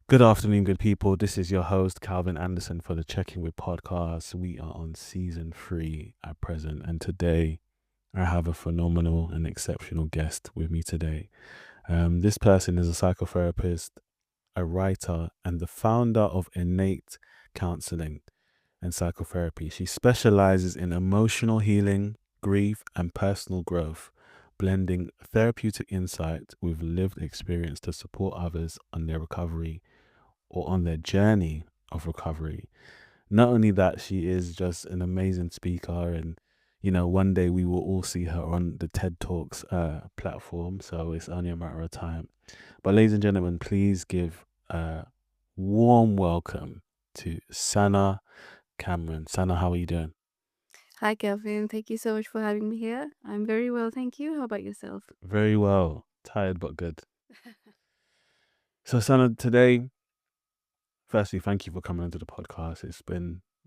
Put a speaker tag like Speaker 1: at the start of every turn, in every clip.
Speaker 1: Good afternoon, good people. This is your host, Calvin Anderson, for the Checking with podcast. We are on season 3 at present, and today I have a phenomenal and exceptional guest with me today. This person is a psychotherapist, a writer, and the founder of Innate Counselling and Psychotherapy. She specializes in emotional healing, grief, and personal growth, blending therapeutic insight with lived experience to support others on their recovery or on their journey of recovery. Not only that, she is just an amazing speaker, and one day we will all see her on the TED Talks platform. So it's only a matter of time. But ladies and gentlemen, please give a warm welcome to Sana Kamran. Sana, how are you doing?
Speaker 2: Hi, Kevin. Thank you so much for having me here. I'm very well, thank you. How about yourself?
Speaker 1: Very well. Tired but good. So Sana, today, firstly, thank you for coming onto the podcast.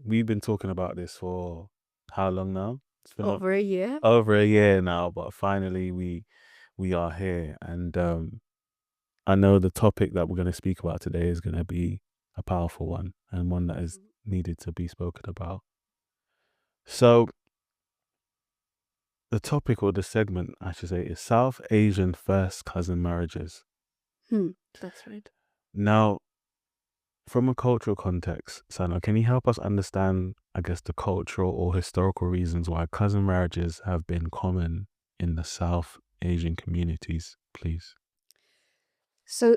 Speaker 1: We've been talking about this for how long now? It's been
Speaker 2: Over a year?
Speaker 1: over a year now, but finally we are here, and I know the topic that we're going to speak about today is going to be a powerful one and one that is needed to be spoken about. So the topic, or the segment I should say, is South Asian first cousin marriages.
Speaker 2: Hmm, that's right.
Speaker 1: Now, from a cultural context, Sana, can you help us understand, I guess, the cultural or historical reasons why cousin marriages have been common in the South Asian communities, please?
Speaker 2: So,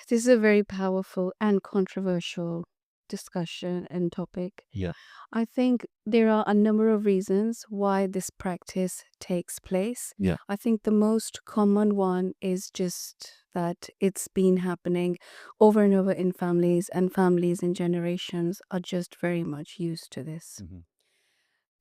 Speaker 2: this is a very powerful and controversial discussion and topic.
Speaker 1: Yeah.
Speaker 2: I think there are a number of reasons why this practice takes place.
Speaker 1: Yeah.
Speaker 2: I think the most common one is just that it's been happening over and over in families, and families and generations are just very much used to this.
Speaker 1: Mm-hmm.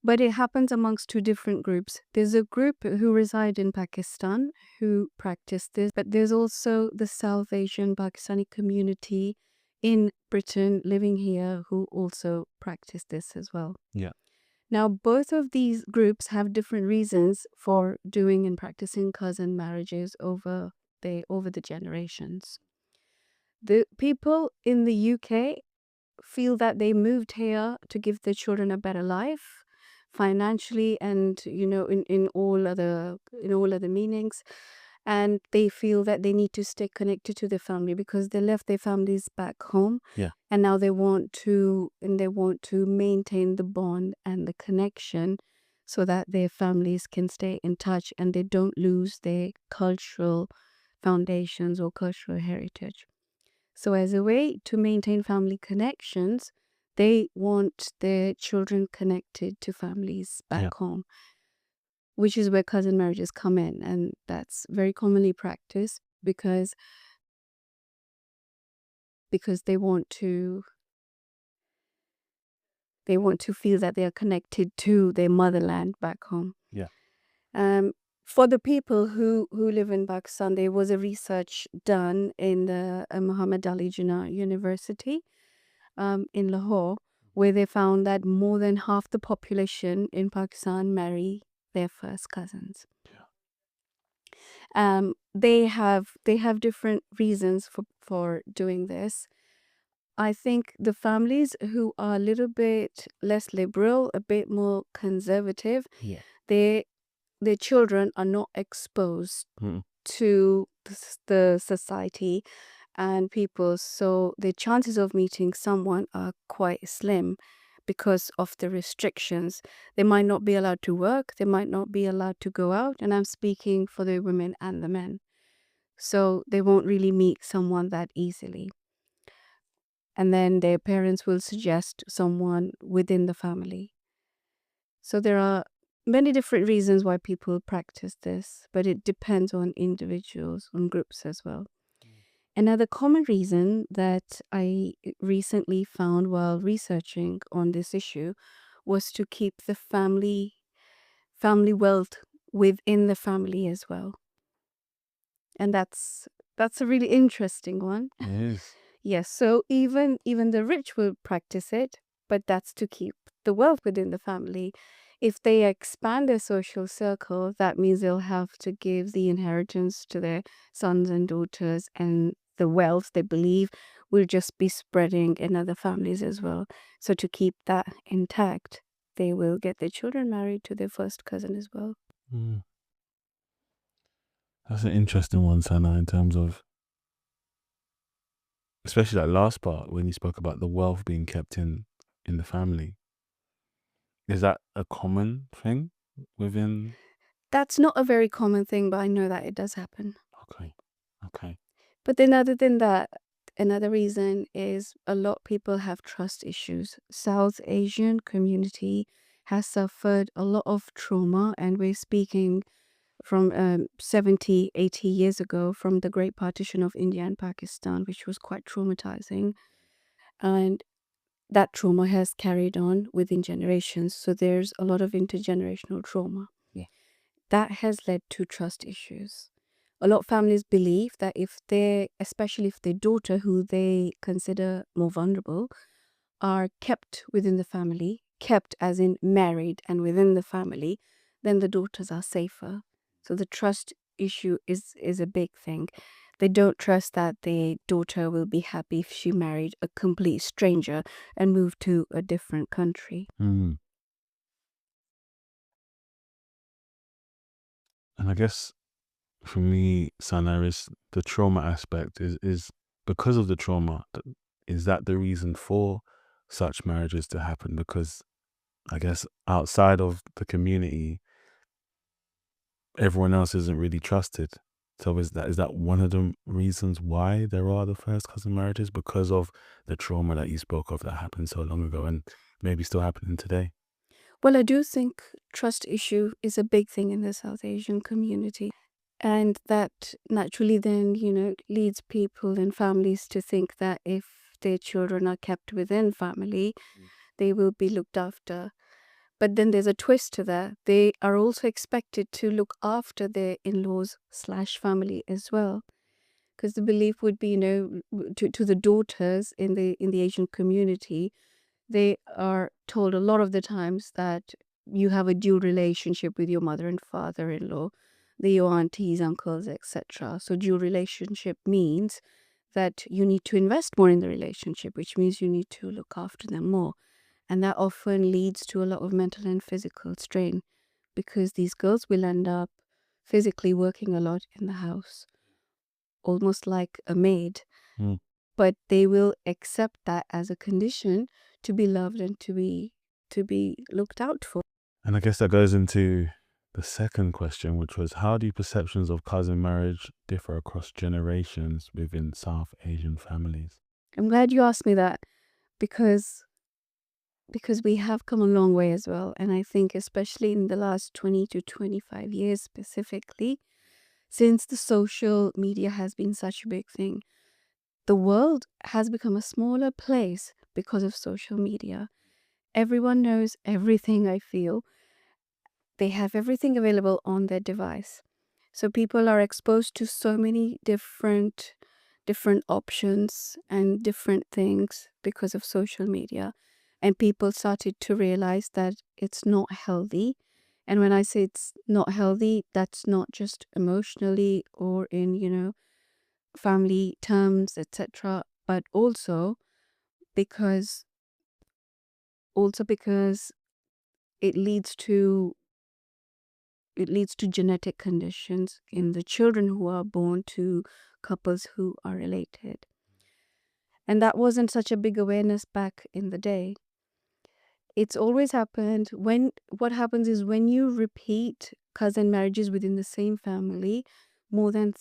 Speaker 2: But it happens amongst two different groups. There's a group who reside in Pakistan who practice this, but there's also the South Asian Pakistani community in Britain living here who also practice this as well.
Speaker 1: Yeah.
Speaker 2: Now, both of these groups have different reasons for doing and practicing cousin marriages over the generations. The people in the UK feel that they moved here to give their children a better life financially and in all other meanings, and they feel that they need to stay connected to their family because they left their families back home,
Speaker 1: Yeah.
Speaker 2: and now they want to maintain the bond and the connection so that their families can stay in touch and they don't lose their cultural foundations or cultural heritage. So, as a way to maintain family connections, they want their children connected to families
Speaker 1: Yeah.
Speaker 2: back home, which is where cousin marriages come in. And that's very commonly practiced because they want to feel that they are connected to their motherland back home.
Speaker 1: Yeah.
Speaker 2: Um, for the people who live in Pakistan, there was a research done in the Muhammad Ali Jinnah University in Lahore, where they found that more than half the population in Pakistan marry their first cousins. They have different reasons for doing this. I think the families who are a little bit less liberal, a bit more conservative,
Speaker 1: Yeah.
Speaker 2: they their children are not exposed
Speaker 1: Mm.
Speaker 2: to the society and people, so the chances of meeting someone are quite slim because of the restrictions. They might not be allowed to work, they might not be allowed to go out, and I'm speaking for the women and the men. So they won't really meet someone that easily. And then their parents will suggest someone within the family. So there are many different reasons why people practice this, but it depends on individuals, on groups as well. Another common reason that I recently found while researching on this issue was to keep the family wealth within the family as well. And that's a really interesting one.
Speaker 1: It is.
Speaker 2: Yes, so even the rich will practice it, but that's to keep the wealth within the family. If they expand their social circle, that means they'll have to give the inheritance to their sons and daughters, and the wealth they believe will just be spreading in other families as well. So to keep that intact, they will get their children married to their first cousin as well.
Speaker 1: Mm. That's an interesting one, Sana, in terms of, especially that last part when you spoke about the wealth being kept in the family. Is that a common thing within?
Speaker 2: That's not a very common thing, but I know that it does happen.
Speaker 1: Okay, okay.
Speaker 2: But then, other than that, another reason is a lot of people have trust issues. South Asian community has suffered a lot of trauma, and we're speaking from 70, 80 years ago from the Great Partition of India and Pakistan, which was quite traumatizing. And that trauma has carried on within generations. So there's a lot of intergenerational trauma.
Speaker 1: Yeah.
Speaker 2: That has led to trust issues. A lot of families believe that if they, especially if their daughter, who they consider more vulnerable, are kept within the family, kept as in married and within the family, then the daughters are safer. So the trust issue is a big thing. They don't trust that their daughter will be happy if she married a complete stranger and moved to a different country.
Speaker 1: Mm. And I guess for me, Sana, is the trauma aspect is because of the trauma. Is that the reason for such marriages to happen? Because I guess outside of the community, everyone else isn't really trusted. So is that one of the reasons why there are the first cousin marriages, because of the trauma that you spoke of that happened so long ago and maybe still happening today?
Speaker 2: Well, I do think trust issue is a big thing in the South Asian community. And that naturally then, leads people and families to think that if their children are kept within family, they will be looked after. But then there's a twist to that. They are also expected to look after their in-laws slash family as well. Because the belief would be, to the daughters in the Asian community, they are told a lot of the times that you have a dual relationship with your mother and father-in-law, your aunties, uncles, etc. So dual relationship means that you need to invest more in the relationship, which means you need to look after them more. And that often leads to a lot of mental and physical strain because these girls will end up physically working a lot in the house, almost like a maid,
Speaker 1: Mm.
Speaker 2: but they will accept that as a condition to be loved and to be looked out for.
Speaker 1: And I guess that goes into the second question, which was, how do perceptions of cousin marriage differ across generations within South Asian families?
Speaker 2: I'm glad you asked me that because we have come a long way as well, and I think especially in the last 20 to 25 years specifically, since the social media has been such a big thing, the world has become a smaller place because of social media. Everyone knows everything, I feel. They have everything available on their device. So people are exposed to so many different options and different things because of social media. And people started to realize that it's not healthy. And when I say it's not healthy, that's not just emotionally or in, family terms, etc., but because because it leads to genetic conditions in the children who are born to couples who are related. And that wasn't such a big awareness back in the day. It's always happened what happens is when you repeat cousin marriages within the same family more than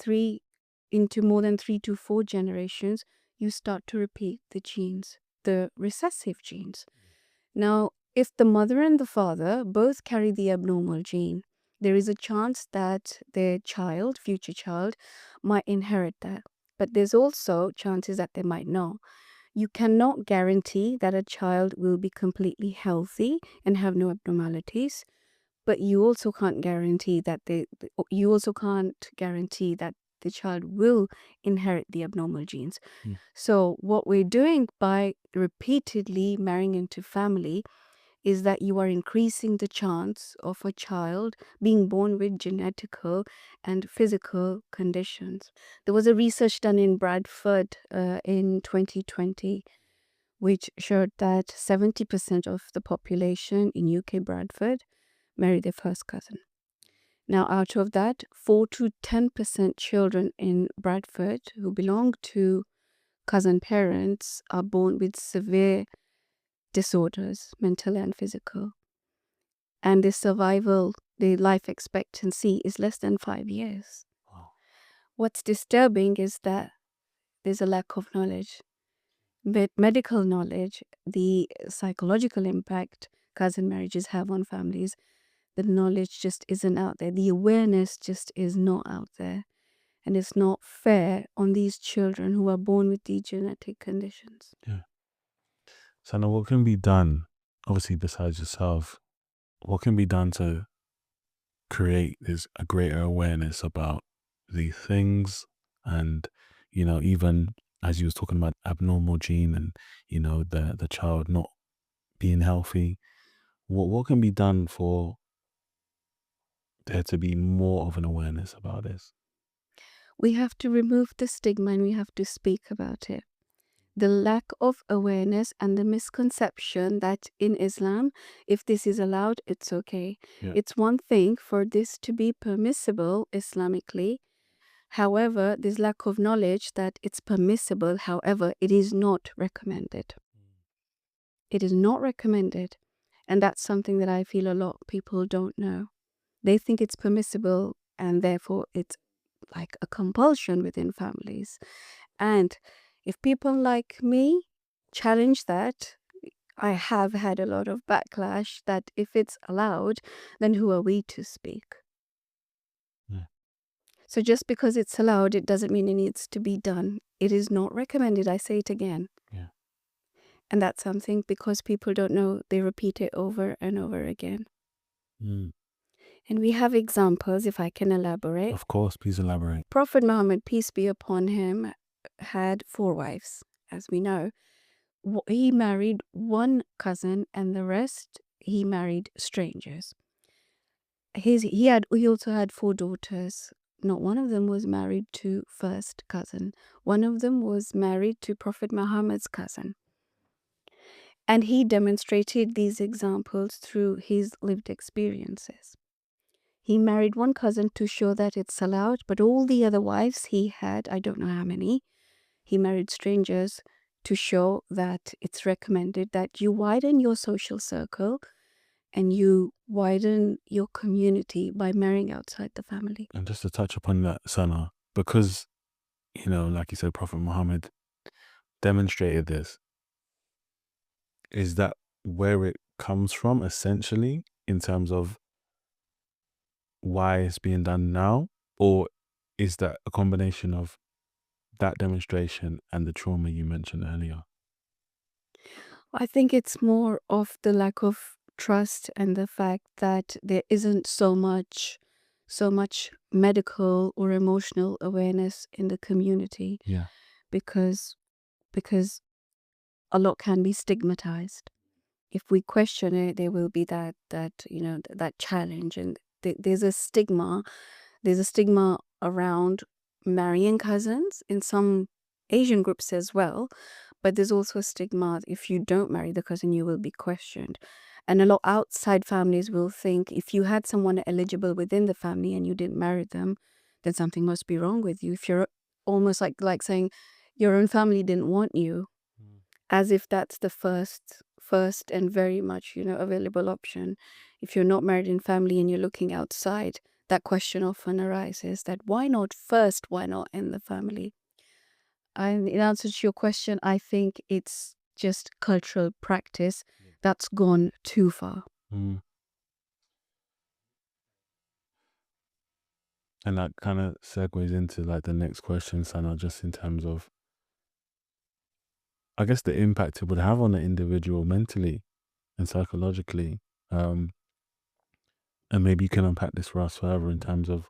Speaker 2: more than 3 to 4 generations, you start to repeat the genes, the recessive genes. Now, if the mother and the father both carry the abnormal gene, there is a chance that their child, future child, might inherit that. But there's also chances that they might not. You cannot guarantee that a child will be completely healthy and have no abnormalities, but you also can't guarantee that the child will inherit the abnormal genes.
Speaker 1: Mm.
Speaker 2: So what we're doing by repeatedly marrying into family is that you are increasing the chance of a child being born with genetical and physical conditions. There was a research done in Bradford in 2020 which showed that 70% of the population in UK Bradford married their first cousin. Now, out of that, 4 to 10% children in Bradford who belong to cousin parents are born with severe disorders, mental and physical. And the life expectancy is less than 5 years.
Speaker 1: Wow.
Speaker 2: What's disturbing is that there's a lack of knowledge. But medical knowledge, the psychological impact cousin marriages have on families, the knowledge just isn't out there. The awareness just is not out there. And it's not fair on these children who are born with these genetic conditions.
Speaker 1: Yeah. Sana, what can be done, obviously besides yourself, what can be done to create a greater awareness about these things? And, even as you was talking about abnormal gene and, the child not being healthy, what can be done for there to be more of an awareness about this?
Speaker 2: We have to remove the stigma and we have to speak about it. The lack of awareness and the misconception that in Islam, if this is allowed, it's okay.
Speaker 1: Yeah.
Speaker 2: It's one thing for this to be permissible Islamically. However, there's lack of knowledge that it's permissible. However, it is not recommended. It is not recommended. And that's something that I feel a lot of people don't know. They think it's permissible and therefore it's like a compulsion within families. And if people like me challenge that, I have had a lot of backlash that if it's allowed, then who are we to speak?
Speaker 1: Yeah.
Speaker 2: So just because it's allowed, it doesn't mean it needs to be done. It is not recommended. I say it again.
Speaker 1: Yeah.
Speaker 2: And that's something because people don't know, they repeat it over and over again.
Speaker 1: Mm.
Speaker 2: And we have examples, if I can elaborate.
Speaker 1: Of course, please elaborate.
Speaker 2: Prophet Muhammad, peace be upon him, had 4 wives, as we know. He married one cousin and the rest he married strangers. He also had 4 daughters. Not one of them was married to first cousin. One of them was married to Prophet Muhammad's cousin. And he demonstrated these examples through his lived experiences. He married one cousin to show that it's allowed, but all the other wives he had, I don't know how many, he married strangers to show that it's recommended that you widen your social circle and you widen your community by marrying outside the family.
Speaker 1: And just to touch upon that, Sana, because, like you said, Prophet Muhammad demonstrated this, is that where it comes from essentially in terms of why it's being done now? Or is that a combination of that demonstration and the trauma you mentioned earlier?
Speaker 2: I think it's more of the lack of trust and the fact that there isn't so much medical or emotional awareness in the community.
Speaker 1: Yeah.
Speaker 2: because a lot can be stigmatized. If we question it, there will be that challenge, and there's a stigma. There's a stigma around marrying cousins in some Asian groups as well, but there's also a stigma if you don't marry the cousin, you will be questioned. And a lot outside families will think if you had someone eligible within the family and you didn't marry them, then something must be wrong with you. If you're almost like saying your own family didn't want you, as if that's the first and very much available option. If you're not married in family and you're looking outside, that question often arises that why not first, why not in the family? And in answer to your question, I think it's just cultural practice that's gone too far.
Speaker 1: Mm. And that kind of segues into like the next question, Sana, just in terms of, I guess, the impact it would have on the individual mentally and psychologically. And maybe you can unpack this for us further in terms of,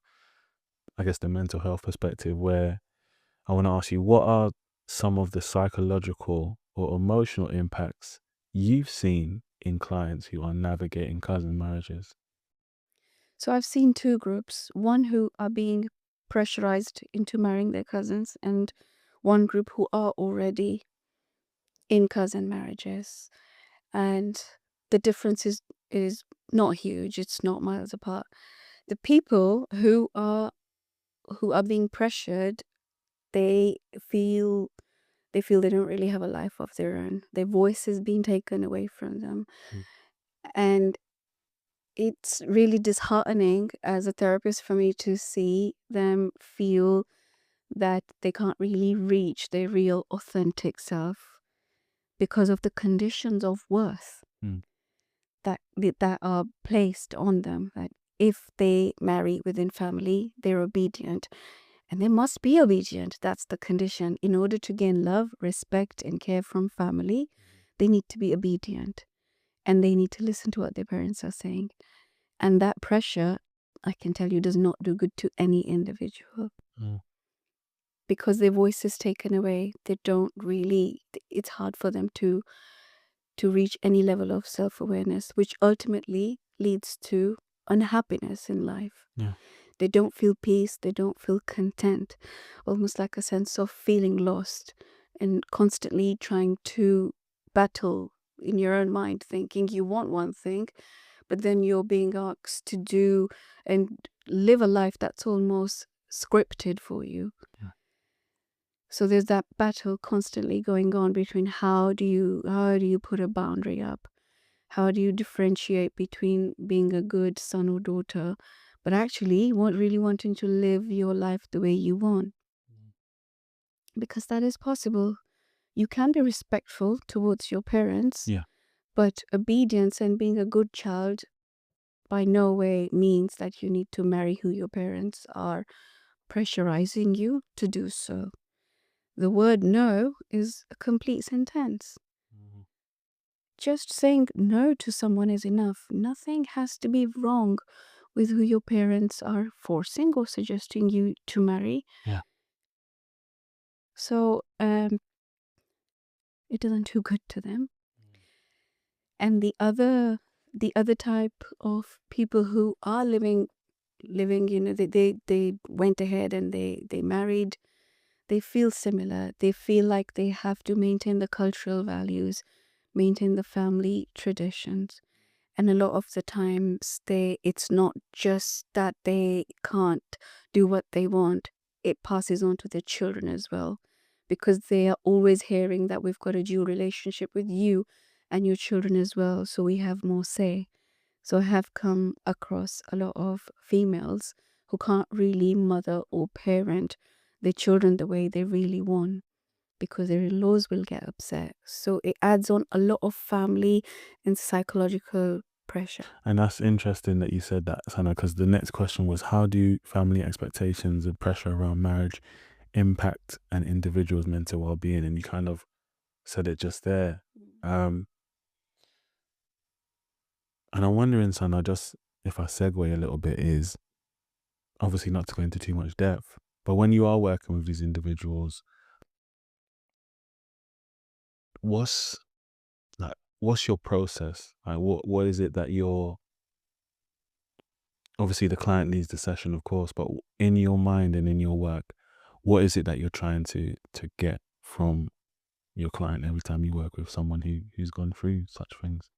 Speaker 1: I guess, the mental health perspective, where I want to ask you, what are some of the psychological or emotional impacts you've seen in clients who are navigating cousin marriages?
Speaker 2: So I've seen two groups, one who are being pressurized into marrying their cousins, and one group who are already in cousin marriages. And the difference is not huge, it's not miles apart. The people who are being pressured, they feel they feel they don't really have a life of their own. Their voice is being taken away from them.
Speaker 1: Mm.
Speaker 2: And it's really disheartening as a therapist for me to see them feel that they can't really reach their real authentic self because of the conditions of worth
Speaker 1: Mm.
Speaker 2: that are placed on them. That if they marry within family, they're obedient. And they must be obedient. That's the condition. In order to gain love, respect, and care from family, they need to be obedient. And they need to listen to what their parents are saying. And that pressure, I can tell you, does not do good to any individual.
Speaker 1: Mm.
Speaker 2: Because their voice is taken away. They don't really, it's hard for them to reach any level of self-awareness, which ultimately leads to unhappiness in life.
Speaker 1: Yeah.
Speaker 2: They don't feel peace, they don't feel content, almost like a sense of feeling lost and constantly trying to battle in your own mind, thinking you want one thing, but then you're being asked to do and live a life that's almost scripted for you.
Speaker 1: Yeah.
Speaker 2: So there's that battle constantly going on between how do you put a boundary up? How do you differentiate between being a good son or daughter, but actually really wanting to live your life the way you want? Because that is possible. You can be respectful towards your parents,
Speaker 1: Yeah.
Speaker 2: but obedience and being a good child by no way means that you need to marry who your parents are pressurizing you to do so. The word no is a complete sentence.
Speaker 1: Mhm.
Speaker 2: Just saying no to someone is enough. Nothing has to be wrong with who your parents are forcing or suggesting you to marry.
Speaker 1: Yeah.
Speaker 2: So it doesn't do good to them. And the other type of people who are living, they went ahead and they married. They feel similar. They feel like they have to maintain the cultural values, maintain the family traditions. And a lot of the times it's not just that they can't do what they want, it passes on to their children as well. Because they are always hearing that we've got a dual relationship with you and your children as well, so we have more say. So I have come across a lot of females who can't really mother or parent their children the way they really want because their in-laws will get upset. So it adds on a lot of family and psychological pressure.
Speaker 1: And that's interesting that you said that, Sana, because the next question was, how do family expectations and pressure around marriage impact an individual's mental well-being? And you kind of said it just there. And I'm wondering, Sana, just if I segue a little bit, is obviously not to go into too much depth, but when you are working with these individuals, what's what's your process? Like, what is it that you're, obviously the client needs the session, of course, but in your mind and in your work, what is it that you're trying to get from your client every time you work with someone who's gone through such things?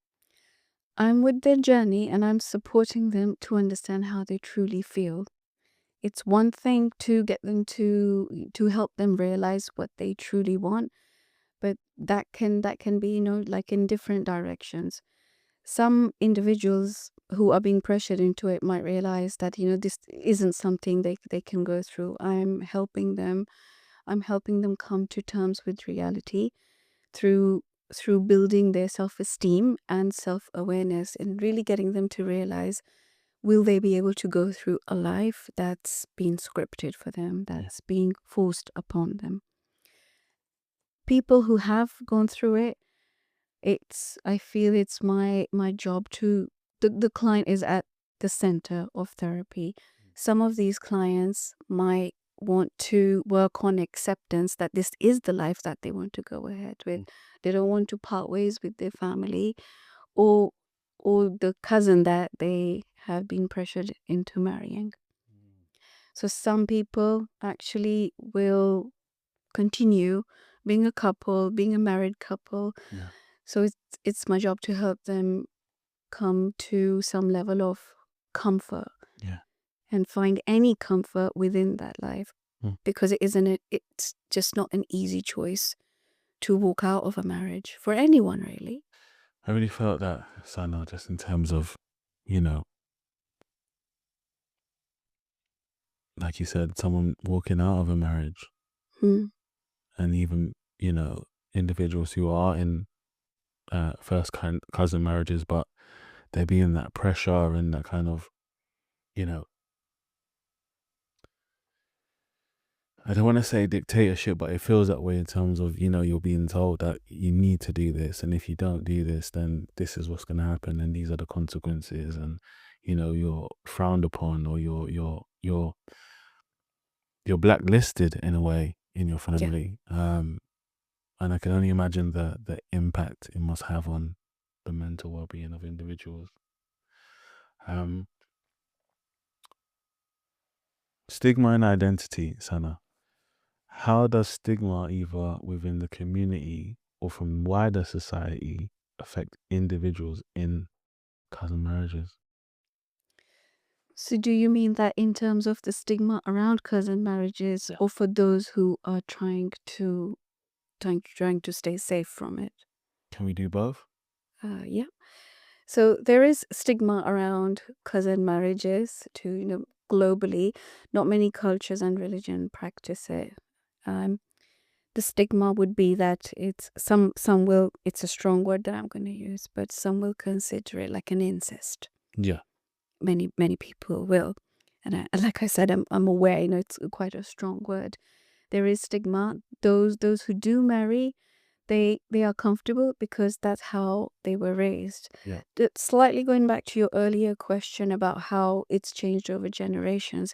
Speaker 2: I'm with their journey and I'm supporting them to understand how they truly feel. It's one thing to get them to help them realize what they truly want, but that can be, like in different directions. Some individuals who are being pressured into it might realize that, this isn't something they can go through. I'm helping them come to terms with reality through building their self-esteem and self-awareness and really getting them to realize, will they be able to go through a life that's been scripted for them,
Speaker 1: Yeah.
Speaker 2: that's being forced upon them? People who have gone through it, I feel it's my job to, the client is at the center of therapy. Some of these clients might want to work on acceptance that this is the life that they want to go ahead with. They don't want to part ways with their family, or the cousin that they have been pressured into marrying. So some people actually will continue being a couple, being a married couple.
Speaker 1: Yeah.
Speaker 2: So it's my job to help them come to some level of comfort
Speaker 1: Yeah.
Speaker 2: and find any comfort within that life,
Speaker 1: Mm.
Speaker 2: because it's just not an easy choice to walk out of a marriage for anyone, really.
Speaker 1: I really felt that, Sana, just in terms of, you know, like you said, someone walking out of a marriage,
Speaker 2: Hmm.
Speaker 1: and even, individuals who are in first cousin marriages, but they're being that pressure and that kind of, you know, I don't want to say dictatorship, but it feels that way in terms of, you're being told that you need to do this. And if you don't do this, then this is what's going to happen. And these are the consequences. And, you're frowned upon, or you're blacklisted in a way in your
Speaker 2: Yeah.
Speaker 1: family. And I can only imagine the impact it must have on the mental well-being of individuals. Um, Stigma and identity, Sana. How does stigma, either within the community or from wider society, affect individuals in cousin marriages?
Speaker 2: So do you mean that in terms of the stigma around cousin marriages,
Speaker 1: Yeah.
Speaker 2: or for those who are trying to stay safe from it?
Speaker 1: Can we do both?
Speaker 2: Yeah. So there is stigma around cousin marriages to, globally. Not many cultures and religion practice it. Um, the stigma would be that some will, it's a strong word that I'm going to use, but some will consider it like an incest.
Speaker 1: Yeah.
Speaker 2: Many people will. And like I said, I'm aware, it's quite a strong word. There is stigma. Those who do marry, they are comfortable because that's how they were raised.
Speaker 1: Yeah.
Speaker 2: Slightly going back to your earlier question about how it's changed over generations,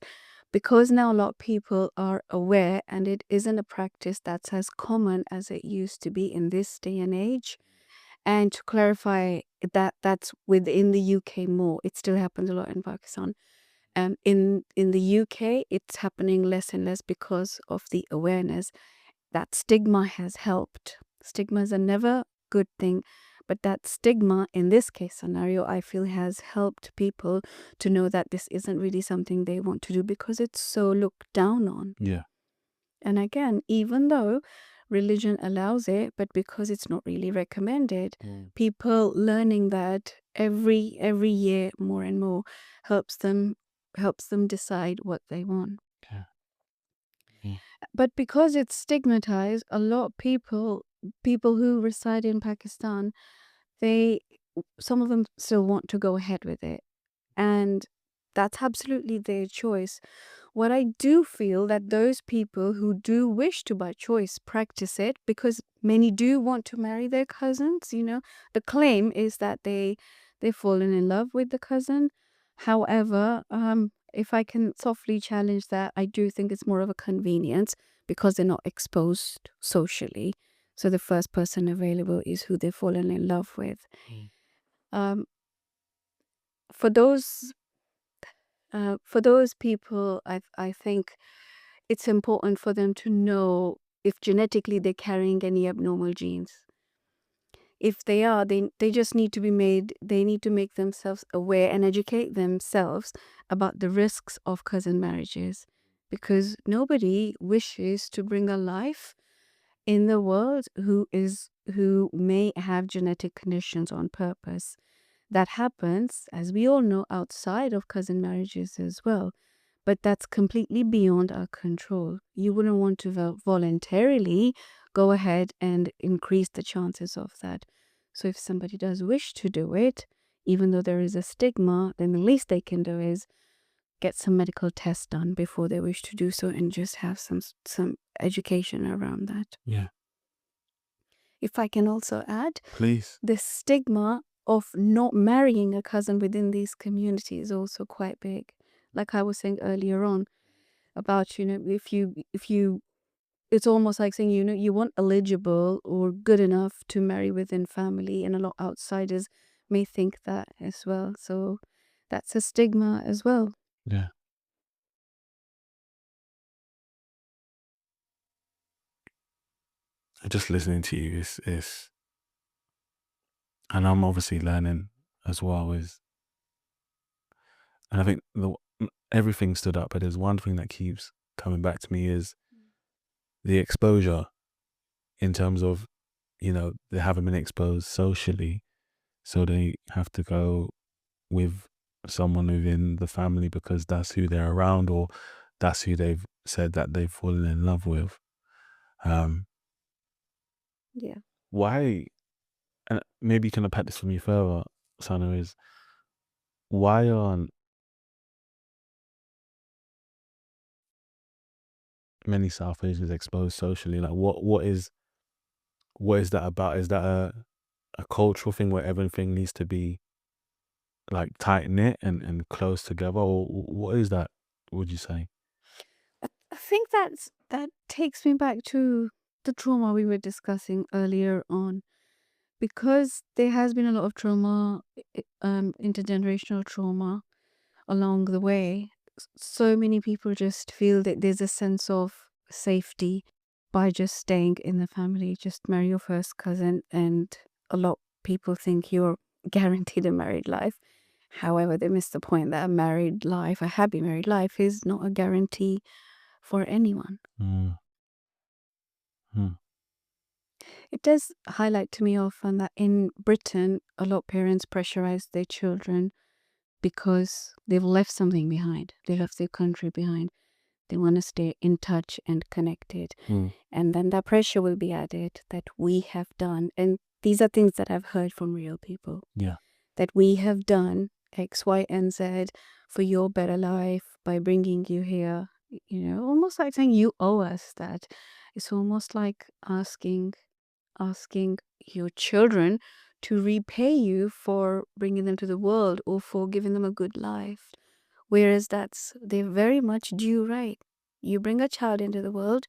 Speaker 2: because now a lot of people are aware and it isn't a practice that's as common as it used to be in this day and age. And to clarify, that's within the UK more. It still happens a lot in Pakistan. In the UK, it's happening less and less because of the awareness that stigma has helped. Stigmas are never good thing, but that stigma in this case scenario, I feel, has helped people to know that this isn't really something they want to do because it's so looked down on.
Speaker 1: Yeah.
Speaker 2: And again, even though religion allows it, but because it's not really recommended, people learning that every year more and more helps them decide what they want.
Speaker 1: Yeah. Mm.
Speaker 2: But because it's stigmatized, a lot of people who reside in Pakistan, they some of them still want to go ahead with it. And that's absolutely their choice. What I do feel that those people who do wish to by choice practice it, because many do want to marry their cousins, the claim is that they've fallen in love with the cousin. However, if I can softly challenge that, I do think it's more of a convenience because they're not exposed socially. So the first person available is who they've fallen in love with. Um, for those people, I think it's important for them to know if genetically they're carrying any abnormal genes. If they are, they just need to they need to make themselves aware and educate themselves about the risks of cousin marriages, because nobody wishes to bring a life in the world who may have genetic conditions on purpose. That happens, as we all know, outside of cousin marriages as well. But that's completely beyond our control. You wouldn't want to voluntarily go ahead and increase the chances of that. So if somebody does wish to do it, even though there is a stigma, then the least they can do is get some medical tests done before they wish to do so, and just have some education around that.
Speaker 1: Yeah.
Speaker 2: If I can also add,
Speaker 1: Please.
Speaker 2: the stigma of not marrying a cousin within these communities is also quite big. Like I was saying earlier on about, if you it's almost like saying, you weren't eligible or good enough to marry within family, and a lot of outsiders may think that as well. So that's a stigma as well.
Speaker 1: Yeah. Just listening to you is and I'm obviously learning as well, is and I think everything stood up, but there's one thing that keeps coming back to me is the exposure in terms of, they haven't been exposed socially, so they have to go with someone within the family because that's who they're around, or that's who they've said that they've fallen in love with. Um,
Speaker 2: Yeah.
Speaker 1: why, and maybe you can unpack this for me further, Sana, is why aren't many South Asians exposed socially? Like, what is that about? Is that a cultural thing where everything needs to be like tight knit and close together, or what is that? Would you say?
Speaker 2: I think that takes me back to the trauma we were discussing earlier on, because there has been a lot of trauma, intergenerational trauma along the way. So many people just feel that there's a sense of safety by just staying in the family. Just marry your first cousin, and a lot of people think you're guaranteed a married life. However, they miss the point that a happy married life, is not a guarantee for anyone.
Speaker 1: Mm, mm,
Speaker 2: It does highlight to me often that in Britain, a lot of parents pressurize their children because they've left something behind. They left their country behind. They want to stay in touch and connected.
Speaker 1: mm,
Speaker 2: And then that pressure will be added that we have done. And these are things that I've heard from real people,
Speaker 1: yeah.
Speaker 2: that we have done X, Y, and Z for your better life by bringing you here. Almost like saying you owe us that. It's almost like asking your children to repay you for bringing them to the world or for giving them a good life. Whereas they're very much due right. You bring a child into the world,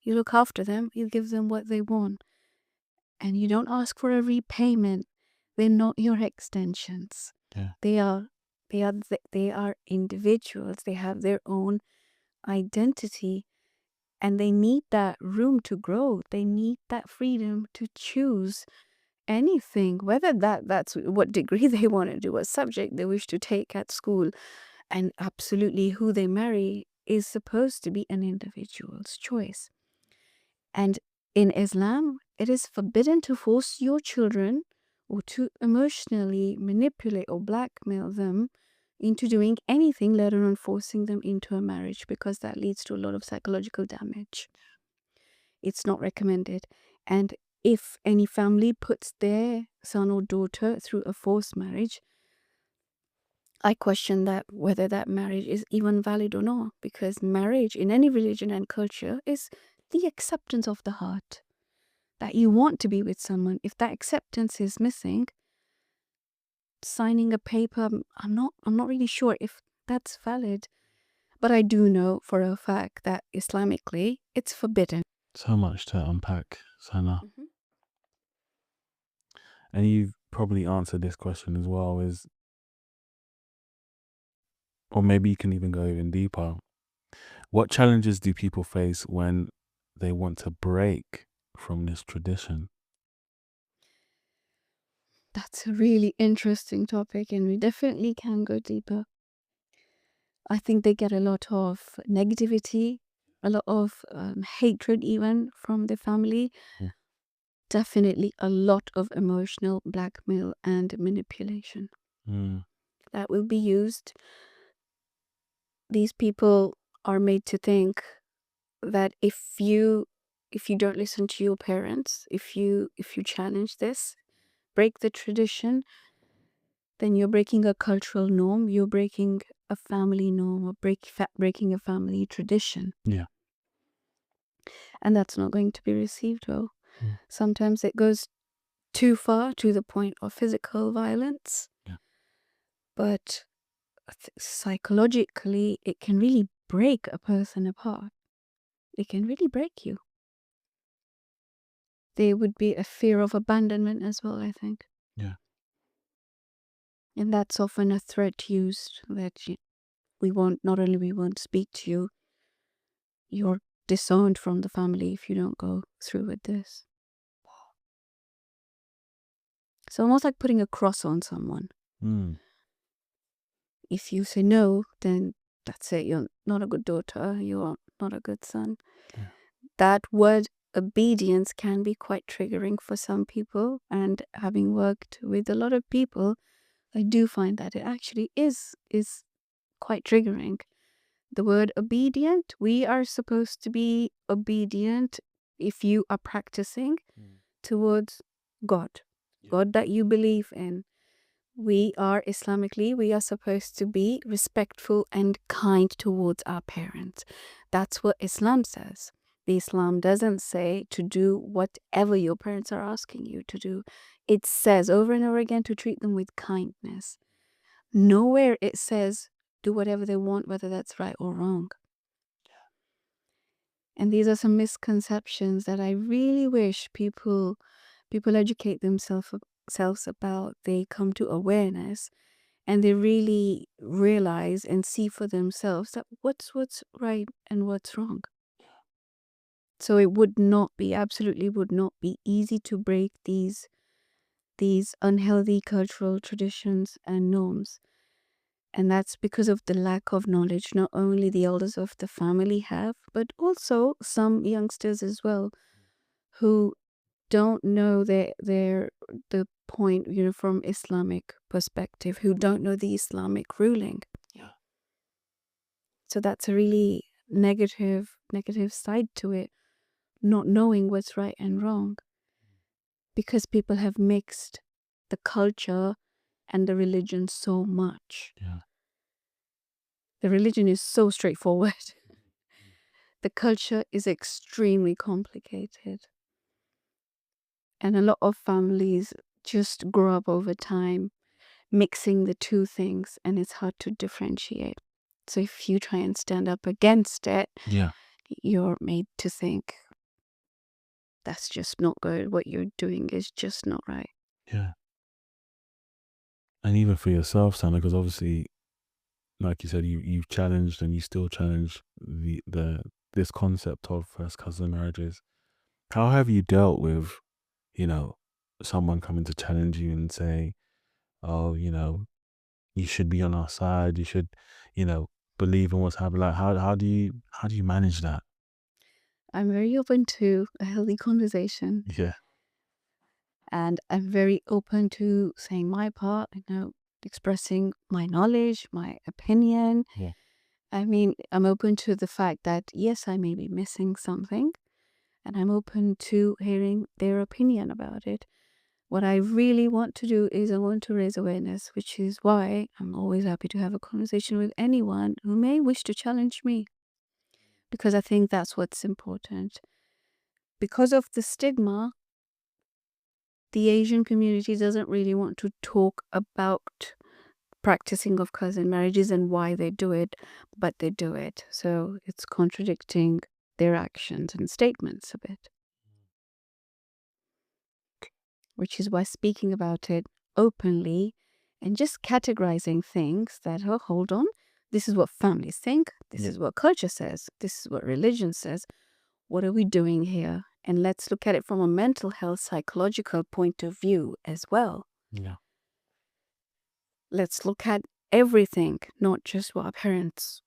Speaker 2: you look after them, you give them what they want, and you don't ask for a repayment. They're not your extensions.
Speaker 1: Yeah.
Speaker 2: They are they are individuals. They have their own identity, and they need that room to grow. They need that freedom to choose anything, whether that's what degree they want to do, what subject they wish to take at school, and absolutely who they marry is supposed to be an individual's choice. And in Islam, it is forbidden to force your children or to emotionally manipulate or blackmail them into doing anything, let alone forcing them into a marriage, because that leads to a lot of psychological damage. It's not recommended. And if any family puts their son or daughter through a forced marriage, I question that whether that marriage is even valid or not, because marriage in any religion and culture is the acceptance of the heart, that you want to be with someone. If that acceptance is missing, signing a paper, I'm not really sure if that's valid. But I do know for a fact that Islamically it's forbidden.
Speaker 1: So much to unpack, Sana.
Speaker 2: Mhm.
Speaker 1: And you've probably answered this question as well, is, or maybe you can even go even deeper. What challenges do people face when they want to break from this tradition?
Speaker 2: That's a really interesting topic, and we definitely can go deeper. I think they get a lot of negativity, a lot of hatred, even from the family.
Speaker 1: Mm,
Speaker 2: Definitely a lot of emotional blackmail and manipulation
Speaker 1: mm,
Speaker 2: that will be used. These people are made to think that if you don't listen to your parents, if you challenge this, break the tradition, then you're breaking a cultural norm, you're breaking a family norm, or breaking a family tradition.
Speaker 1: yeah.
Speaker 2: And that's not going to be received well.
Speaker 1: Mm,
Speaker 2: Sometimes it goes too far to the point of physical violence,
Speaker 1: yeah.
Speaker 2: but psychologically, it can really break a person apart. It can really break you. There would be a fear of abandonment as well, I think.
Speaker 1: Yeah.
Speaker 2: And that's often a threat used that we won't, not only we won't speak to you, you're disowned from the family if you don't go through with this. It's almost like putting a cross on someone.
Speaker 1: Mm.
Speaker 2: If you say no, then that's it. You're not a good daughter. You're not a good son.
Speaker 1: Yeah.
Speaker 2: That word obedience can be quite triggering for some people. And having worked with a lot of people, I do find that it actually is quite triggering. The word obedient, we are supposed to be obedient if you are practicing towards God,
Speaker 1: Yeah.
Speaker 2: God that you believe in. We are Islamically, we are supposed to be respectful and kind towards our parents. That's what Islam says. The Islam doesn't say to do whatever your parents are asking you to do. It says over and over again to treat them with kindness. Nowhere it says do whatever they want, whether that's right or wrong. And these are some misconceptions that I really wish people educate themselves about. They come to awareness and they really realize and see for themselves that what's right and what's wrong. So it would not be, absolutely would not be easy to break these unhealthy cultural traditions and norms. And that's because of the lack of knowledge not only the elders of the family have, but also some youngsters as well who don't know the point, from Islamic perspective, who don't know the Islamic ruling.
Speaker 1: Yeah.
Speaker 2: So that's a really negative side to it, not knowing what's right and wrong, because people have mixed the culture and the religion so much.
Speaker 1: Yeah.
Speaker 2: The religion is so straightforward. The culture is extremely complicated. And a lot of families just grow up over time mixing the two things, and it's hard to differentiate. So if you try and stand up against it,
Speaker 1: Yeah.
Speaker 2: you're made to think that's just not good. What you're doing is just not right.
Speaker 1: Yeah. And even for yourself, Sana, because obviously, like you said, you've challenged and you still challenge this concept of first cousin marriages. How have you dealt with, someone coming to challenge you and say, "Oh, you should be on our side. You should, you know, believe in what's happening." Like, how do you manage that?
Speaker 2: I'm very open to a healthy conversation,
Speaker 1: Yeah.
Speaker 2: and I'm very open to saying my part, expressing my knowledge, my opinion.
Speaker 1: Yeah.
Speaker 2: I mean, I'm open to the fact that, yes, I may be missing something, and I'm open to hearing their opinion about it. What I really want to do is I want to raise awareness, which is why I'm always happy to have a conversation with anyone who may wish to challenge me, because I think that's what's important. Because of the stigma, the Asian community doesn't really want to talk about practicing of cousin marriages and why they do it, but they do it. So it's contradicting their actions and statements a bit, which is why speaking about it openly and just categorizing things that, oh, hold on, this is what families think, this
Speaker 1: Yeah.
Speaker 2: is what culture says, this is what religion says. What are we doing here? And let's look at it from a mental health, psychological point of view as well.
Speaker 1: Yeah.
Speaker 2: Let's look at everything, not just what our parents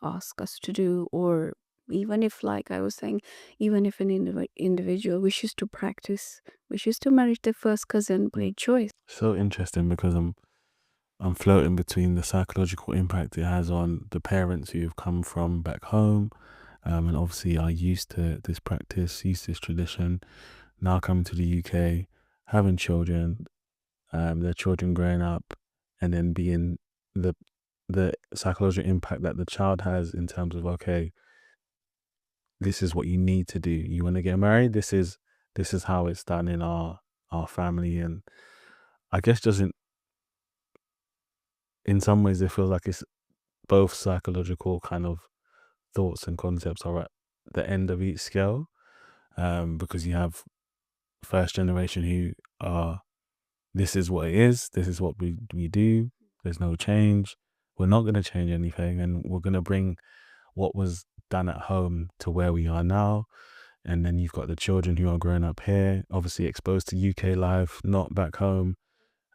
Speaker 2: ask us to do, or even if, like I was saying, even if an individual wishes to marry their first cousin by choice.
Speaker 1: So interesting because I'm floating between the psychological impact it has on the parents who've come from back home, and obviously are used to this practice, used to this tradition, now coming to the UK, having children, their children growing up, and then being the psychological impact that the child has in terms of, okay, this is what you need to do. You want to get married. This is how it's done in our family, and I guess just in some ways it feels like it's both psychological kind of thoughts and concepts are at the end of each scale, because you have first generation who are this is what it is. This is what we do. There's no change. We're not going to change anything, and we're going to bring what was done at home to where we are now. And then you've got the children who are growing up here, obviously exposed to UK life, not back home,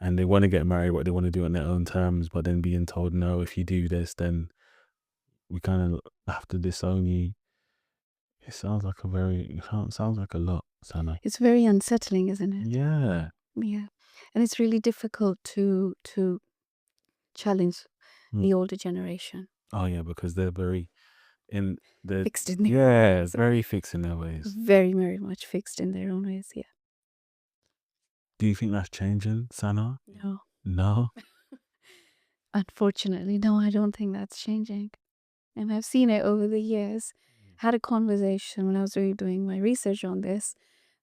Speaker 1: and they want to get married, what they want to do on their own terms, but then being told, no, if you do this, then we kind of have to disown you. It sounds like a lot, Sana.
Speaker 2: It's very unsettling, isn't it?
Speaker 1: Yeah.
Speaker 2: Yeah. And it's really difficult to challenge the older generation.
Speaker 1: Oh yeah, because they're very in the
Speaker 2: Fixed in their
Speaker 1: yeah,
Speaker 2: ways.
Speaker 1: very fixed in their ways.
Speaker 2: Very, very much fixed in their own ways, yeah.
Speaker 1: Do you think that's changing, Sana?
Speaker 2: No.
Speaker 1: No?
Speaker 2: Unfortunately, no, I don't think that's changing. And I've seen it over the years. Had a conversation when I was really doing my research on this.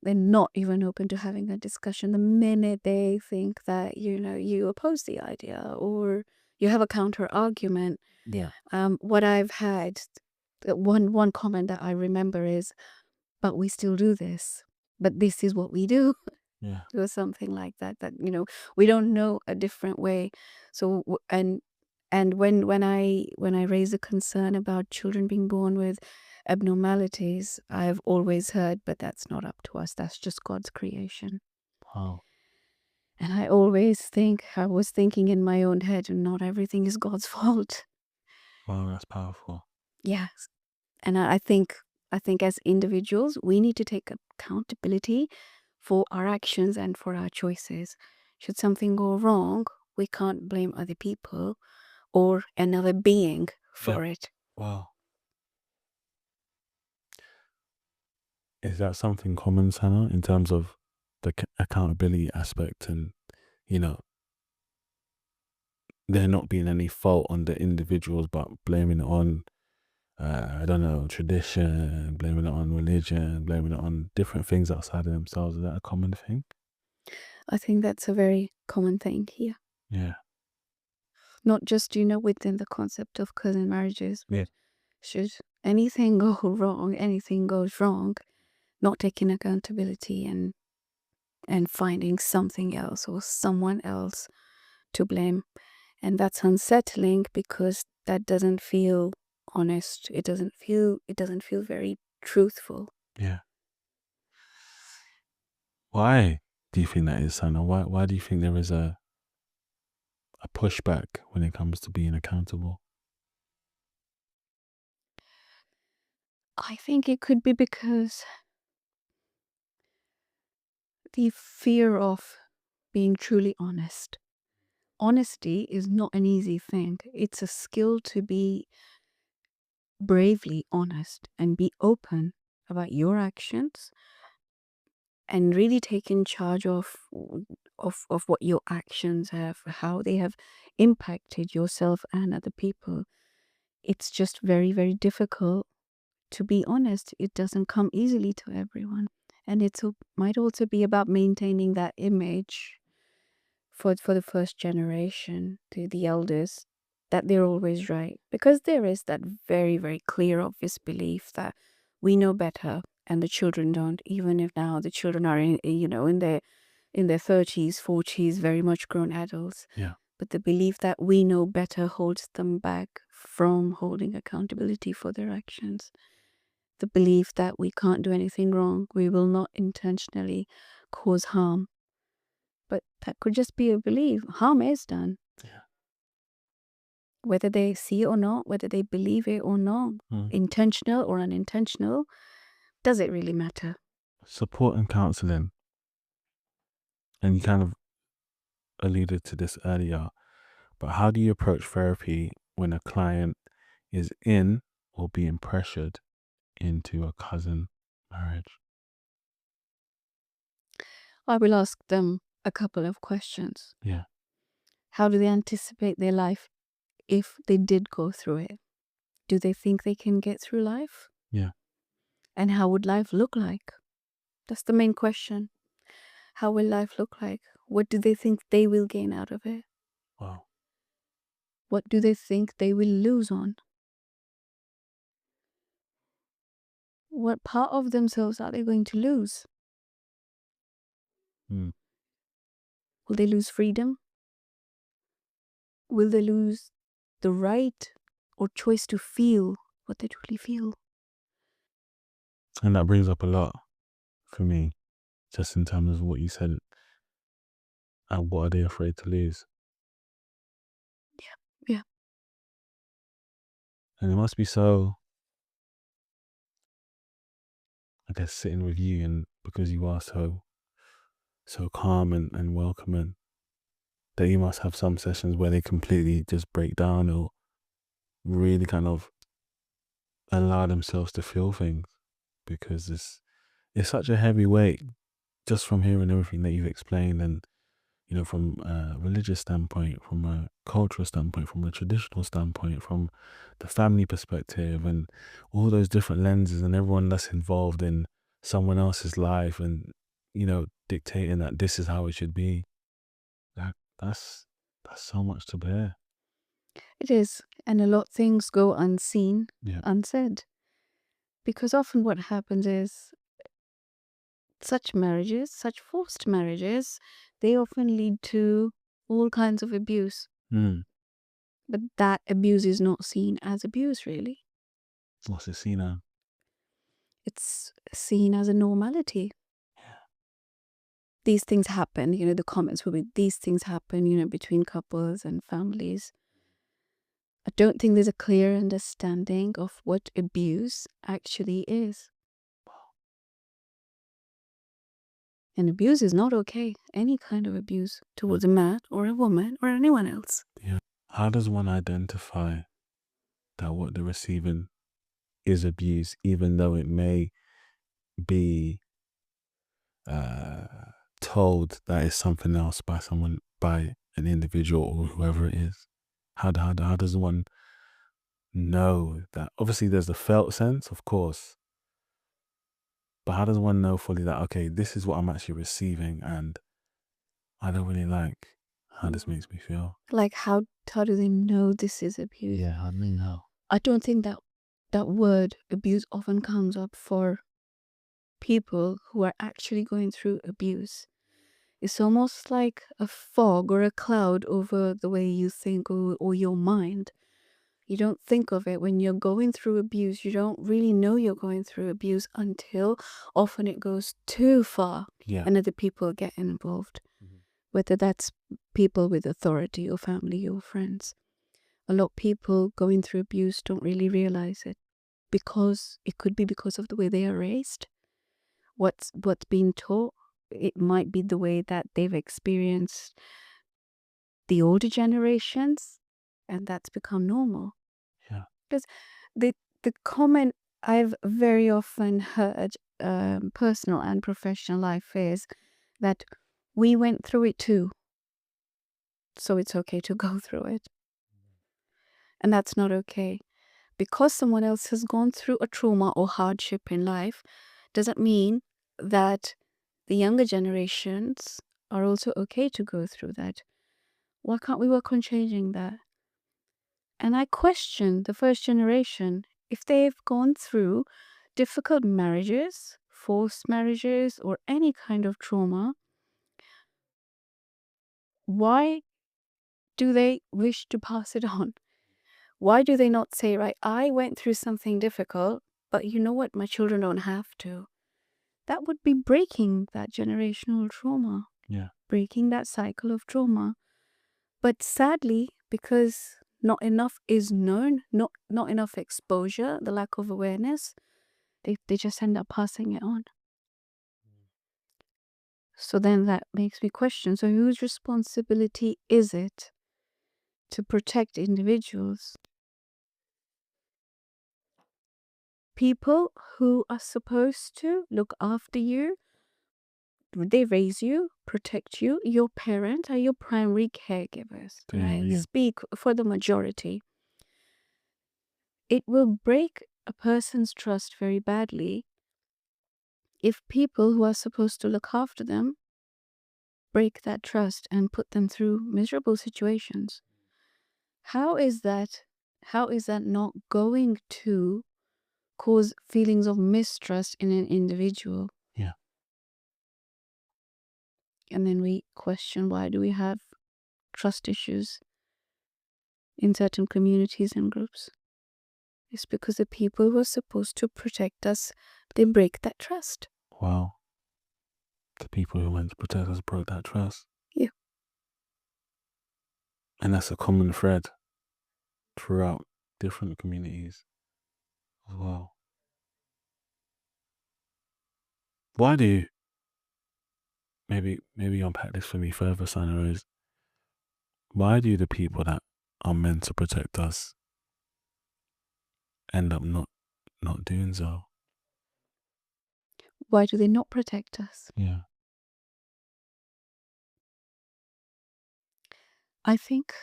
Speaker 2: They're not even open to having a discussion the minute they think that, you oppose the idea or you have a counter argument.
Speaker 1: Yeah.
Speaker 2: What I've had, one comment that I remember is, but we still do this. But this is what we do.
Speaker 1: Yeah.
Speaker 2: Or something like that, we don't know a different way. So and when I raise a concern about children being born with abnormalities, I've always heard, but that's not up to us, that's just God's creation.
Speaker 1: Wow.
Speaker 2: And I was thinking in my own head, not everything is God's fault.
Speaker 1: Wow, that's powerful.
Speaker 2: Yes. And I think as individuals, we need to take accountability for our actions and for our choices. Should something go wrong, we can't blame other people or another being for it.
Speaker 1: Wow. Is that something common, Sana, in terms of the accountability aspect and, there not being any fault on the individuals, but blaming it on, I don't know, tradition, blaming it on religion, blaming it on different things outside of themselves? Is that a common thing?
Speaker 2: I think that's a very common thing here.
Speaker 1: Yeah.
Speaker 2: Not just, within the concept of cousin marriages, but
Speaker 1: Yeah.
Speaker 2: should anything go wrong, anything goes wrong, not taking accountability and finding something else or someone else to blame. And that's unsettling because that doesn't feel honest. It doesn't feel very truthful.
Speaker 1: Yeah. Why do you think that is, Sana? Why do you think there is a pushback when it comes to being accountable?
Speaker 2: I think it could be because the fear of being truly honest. Honesty is not an easy thing. It's a skill to be bravely honest and be open about your actions and really take in charge of what your actions have, how they have impacted yourself and other people. It's just very, very difficult to be honest. It doesn't come easily to everyone. And might also be about maintaining that image for the first generation, to the elders, that they're always right. Because there is that very, very clear, obvious belief that we know better and the children don't, even if now the children are in their 30s, 40s, very much grown adults.
Speaker 1: Yeah.
Speaker 2: But the belief that we know better holds them back from holding accountability for their actions. The belief that we can't do anything wrong, we will not intentionally cause harm. But that could just be a belief. Harm is done.
Speaker 1: Yeah.
Speaker 2: Whether they see it or not, whether they believe it or not, intentional or unintentional, does it really matter?
Speaker 1: Support and counselling. And you kind of alluded to this earlier, but how do you approach therapy when a client is in or being pressured into a cousin marriage?
Speaker 2: I will ask them a couple of questions.
Speaker 1: Yeah.
Speaker 2: How do they anticipate their life if they did go through it? Do they think they can get through life?
Speaker 1: Yeah.
Speaker 2: And how would life look like? That's the main question. How will life look like? What do they think they will gain out of it?
Speaker 1: Wow.
Speaker 2: What do they think they will lose on? What part of themselves are they going to lose? Will they lose freedom? Will they lose the right or choice to feel what they truly feel?
Speaker 1: And that brings up a lot for me, just in terms of what you said. And what are they afraid to lose?
Speaker 2: Yeah.
Speaker 1: And it must be so, I guess, sitting with you, and because you are so calm and welcoming, that you must have some sessions where they completely just break down or really kind of allow themselves to feel things, because it's such a heavy weight just from hearing everything that you've explained. And from a religious standpoint, from a cultural standpoint, from a traditional standpoint, from the family perspective, and all those different lenses, and everyone that's involved in someone else's life, and dictating that this is how it should be. That's so much to bear.
Speaker 2: It is. And a lot of things go unseen,
Speaker 1: Yeah.
Speaker 2: unsaid. Because often what happens is such marriages, such forced marriages, they often lead to all kinds of abuse.
Speaker 1: Mm.
Speaker 2: But that abuse is not seen as abuse, really.
Speaker 1: What's it seen now?
Speaker 2: It's seen as a normality. These things happen, the comments will be, these things happen, between couples and families. I don't think there's a clear understanding of what abuse actually is. And abuse is not okay. Any kind of abuse towards a man or a woman or anyone else.
Speaker 1: Yeah. How does one identify that what they're receiving is abuse, even though it may be told that it's something else by someone, by an individual or whoever it is? How does one know that? Obviously, there's the felt sense, of course, but how does one know fully that, okay, this is what I'm actually receiving, and I don't really like how this makes me feel?
Speaker 2: Like how do they know this is abuse?
Speaker 1: Yeah, how do they know?
Speaker 2: I don't think that word abuse often comes up for people who are actually going through abuse. It's almost like a fog or a cloud over the way you think or your mind. You don't think of it when you're going through abuse. You don't really know you're going through abuse until often it goes too far.
Speaker 1: Yeah.
Speaker 2: And other people get involved, whether that's people with authority or family or friends. A lot of people going through abuse don't really realize it, because it could be because of the way they are raised, what's being taught. It might be the way that they've experienced the older generations, and that's become normal.
Speaker 1: Yeah.
Speaker 2: Because the comment I've very often heard, personal and professional life, is that we went through it too, so it's okay to go through it. And that's not okay. Because someone else has gone through a trauma or hardship in life doesn't mean that the younger generations are also okay to go through that. Why can't we work on changing that? And I question the first generation, if they've gone through difficult marriages, forced marriages, or any kind of trauma, why do they wish to pass it on? Why do they not say, right, I went through something difficult, but you know what, my children don't have to? That would be breaking that generational trauma.
Speaker 1: Yeah.
Speaker 2: Breaking that cycle of trauma. But sadly, because not enough is known, not enough exposure, the lack of awareness, they just end up passing it on. So then that makes me question, so whose responsibility is it to protect individuals? People who are supposed to look after you, they raise you, protect you, your parents are your primary caregivers.
Speaker 1: Yeah,
Speaker 2: I
Speaker 1: yeah.
Speaker 2: speak for the majority. It will break a person's trust very badly if people who are supposed to look after them break that trust and put them through miserable situations. How is that not going to cause feelings of mistrust in an individual?
Speaker 1: Yeah.
Speaker 2: And then we question, why do we have trust issues in certain communities and groups? It's because the people who are supposed to protect us, they break that trust.
Speaker 1: Wow. The people who went to protect us broke that trust.
Speaker 2: Yeah.
Speaker 1: And that's a common thread throughout different communities as well. Why do you, maybe unpack this for me further, Sana, is why do the people that are meant to protect us end up not doing so?
Speaker 2: Why do they not protect us?
Speaker 1: Yeah.
Speaker 2: I think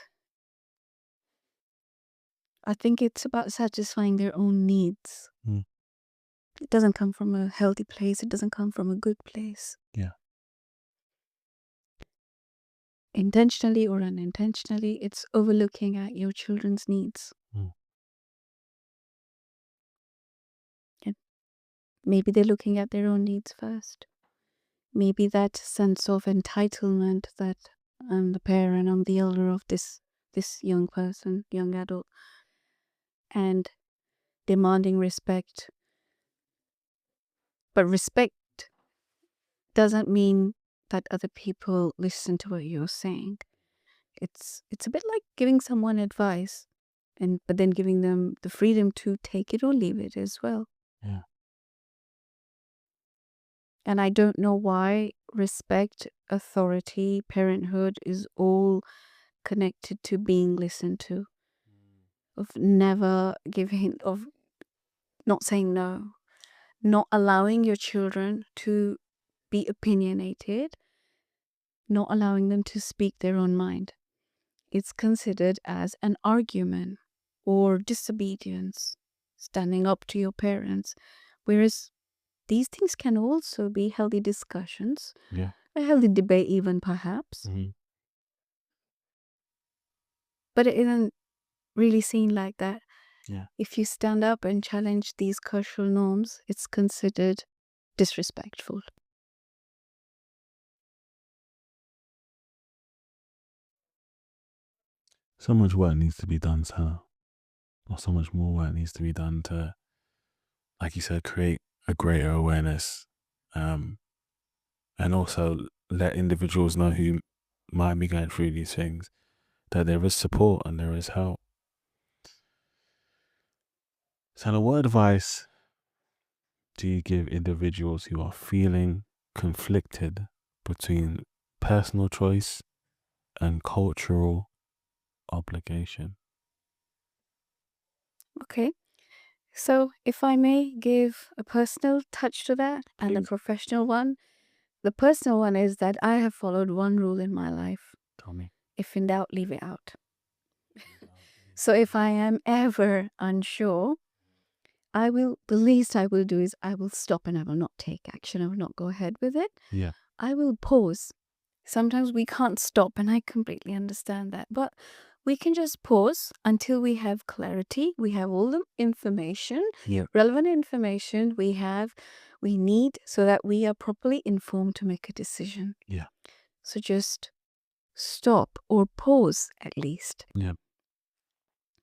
Speaker 2: it's about satisfying their own needs.
Speaker 1: Mm.
Speaker 2: It doesn't come from a healthy place. It doesn't come from a good place.
Speaker 1: Yeah.
Speaker 2: Intentionally or unintentionally, it's overlooking at your children's needs.
Speaker 1: Mm.
Speaker 2: And maybe they're looking at their own needs first. Maybe that sense of entitlement that I'm the parent, I'm the elder of this young person, young adult, and demanding respect. But respect doesn't mean that other people listen to what you're saying. It's a bit like giving someone advice, but then giving them the freedom to take it or leave it as well.
Speaker 1: Yeah.
Speaker 2: And I don't know why respect, authority, parenthood is all connected to being listened to, of never giving, of not saying no, not allowing your children to be opinionated, not allowing them to speak their own mind. It's considered as an argument or disobedience, standing up to your parents. Whereas these things can also be healthy discussions,
Speaker 1: Yeah.
Speaker 2: a healthy debate, even perhaps.
Speaker 1: Mm-hmm.
Speaker 2: But it isn't really seen like that.
Speaker 1: Yeah.
Speaker 2: If you stand up and challenge these cultural norms, it's considered disrespectful.
Speaker 1: So much work needs to be done, Sana. Or so much more work needs to be done to, like you said, create a greater awareness, and also let individuals know who might be going through these things that there is support and there is help. Sana, what advice do you give individuals who are feeling conflicted between personal choice and cultural obligation?
Speaker 2: Okay. So, if I may give a personal touch to that and a
Speaker 1: Please.
Speaker 2: professional one, the personal one is that I have followed one rule in my life:
Speaker 1: Tell me.
Speaker 2: if in doubt, leave it out. So, if I am ever unsure, the least I will do is I will stop and I will not take action. I will not go ahead with it.
Speaker 1: Yeah.
Speaker 2: I will pause. Sometimes we can't stop, and I completely understand that. But we can just pause until we have clarity. We have all the information,
Speaker 1: Yeah.
Speaker 2: relevant information we need so that we are properly informed to make a decision.
Speaker 1: Yeah.
Speaker 2: So just stop or pause at least.
Speaker 1: Yeah.